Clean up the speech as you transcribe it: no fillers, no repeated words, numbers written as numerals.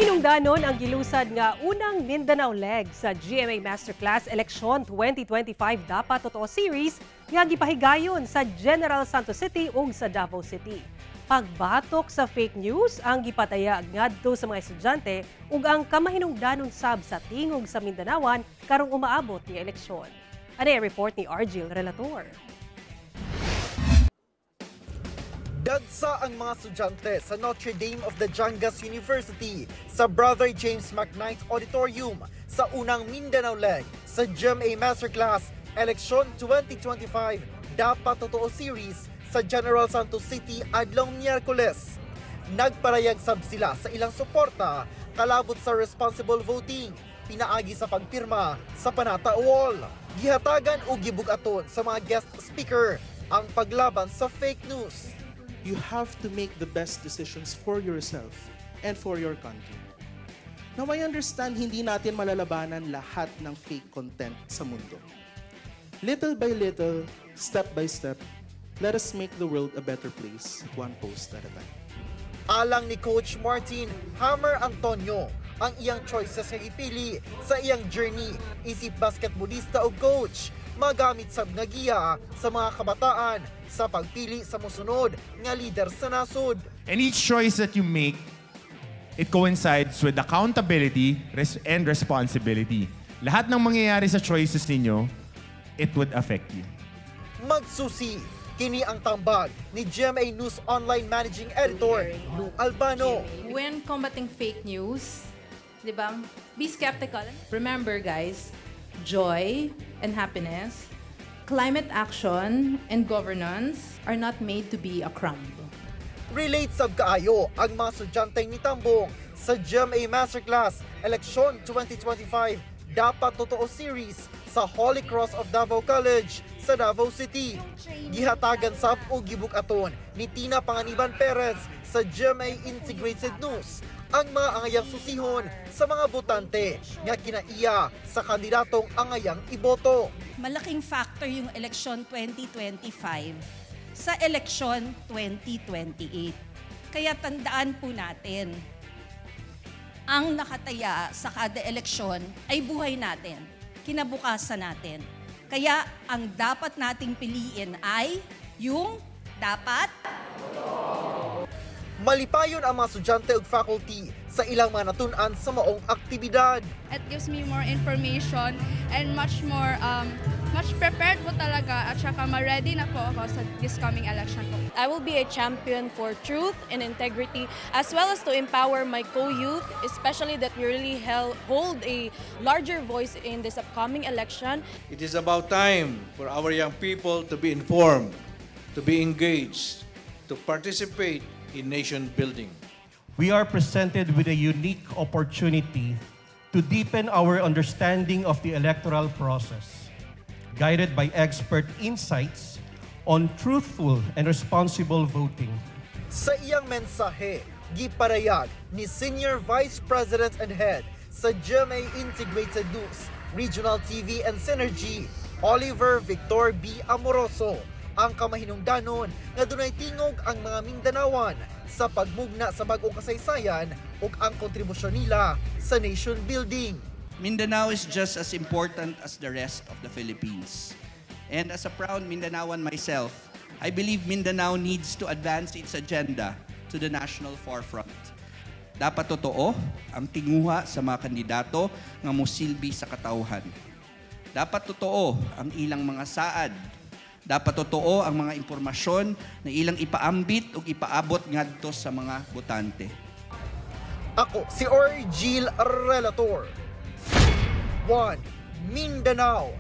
Kamahinungdanon ang gilusad nga unang Mindanao leg sa GMA Masterclass Eleksyon 2025 Dapat Totoo Series nga gipahigayon sa General Santos City ug sa Davao City. Pagbatok sa fake news ang gipataya ngadto sa mga estudyante ug ang kamahinungdanon sab sa tingog sa Mindanawan karong umaabot ni eleksyon. Ano report ni Argil Relator? Dagsa ang mga estudyante sa Notre Dame of the Jangas University sa Brother James McKnight Auditorium sa unang Mindanao leg sa GMA Masterclass Election 2025 Dapat Totoo Series sa General Santos City adlong Miyerkules. Nagparayag sab sila sa ilang suporta kalabot sa responsible voting, pinaagi sa pagpirma sa Panata Wall. Gihatagan o gibugaton sa mga guest speaker ang paglaban sa fake news. You have to make the best decisions for yourself and for your country. Now, I understand hindi natin malalabanan lahat ng fake content sa mundo. Little by little, step by step, let us make the world a better place, one post at a time. Alang ni Coach Martin Hammer Antonio, ang iyang choices nga ipili sa iyang journey isip basketballista o coach, magamit sab nga giya sa mga kabataan sa pagpili sa mosunod nga leader sa nasod. And each choice that you make, it coincides with accountability and responsibility. Lahat ng mangyayari sa choices ninyo, it would affect you. Magsusi, kini ang tambag ni GMA News Online Managing Editor Lou Albano. When combating fake news, di ba, be skeptical. Remember guys, joy and happiness, climate action and governance are not made to be a crumb. Relate sab kaayo ang mga estudyante ni Tambong sa GMA Masterclass Election 2025 Dapat Totoo Series sa Holy Cross of Davao College sa Davao City. Gihatagan sab o gibukaton ni Tina Panganiban Perez sa GMA Integrated News ang mga angayang susihon sa mga botante nga kinaiya sa kandidatong angayang iboto. Malaking factor yung eleksyon 2025 sa eleksyon 2028. Kaya tandaan po natin, ang nakataya sa kada eleksyon ay buhay natin, kinabukasan natin. Kaya ang dapat nating piliin ay yung dapat Malipayon ang mga estudyante ug faculty sa ilang mga natun-an sa maong aktibidad. It gives me more information and much prepared po talaga at saka ma-ready na po ako sa this coming election po. I will be a champion for truth and integrity as well as to empower my co-youth, especially that we really hold a larger voice in this upcoming election. It is about time for our young people to be informed, to be engaged, to participate in nation building. We are presented with a unique opportunity to deepen our understanding of the electoral process, guided by expert insights on truthful and responsible voting. Sa iyang mensahe, giparayag ni Senior Vice President and Head sa GMA Integrated News, Regional TV and Synergy, Oliver Victor B. Amoroso, ang kamahinungdanon nga dunay tingog ang mga Mindanawan sa pagmugna sa bag-ong kasaysayan ug ang kontribusyon nila sa nation building. Mindanao is just as important as the rest of the Philippines. And as a proud Mindanaoan myself, I believe Mindanao needs to advance its agenda to the national forefront. Dapat totoo ang tinguha sa mga kandidato nga mosilbi sa katauhan. Dapat totoo ang ilang mga saad. Dapat totoo ang mga impormasyon na ilang ipaambit o ipaabot ngadto sa mga botante. Ako si Argil Relator. 1. Mindanao.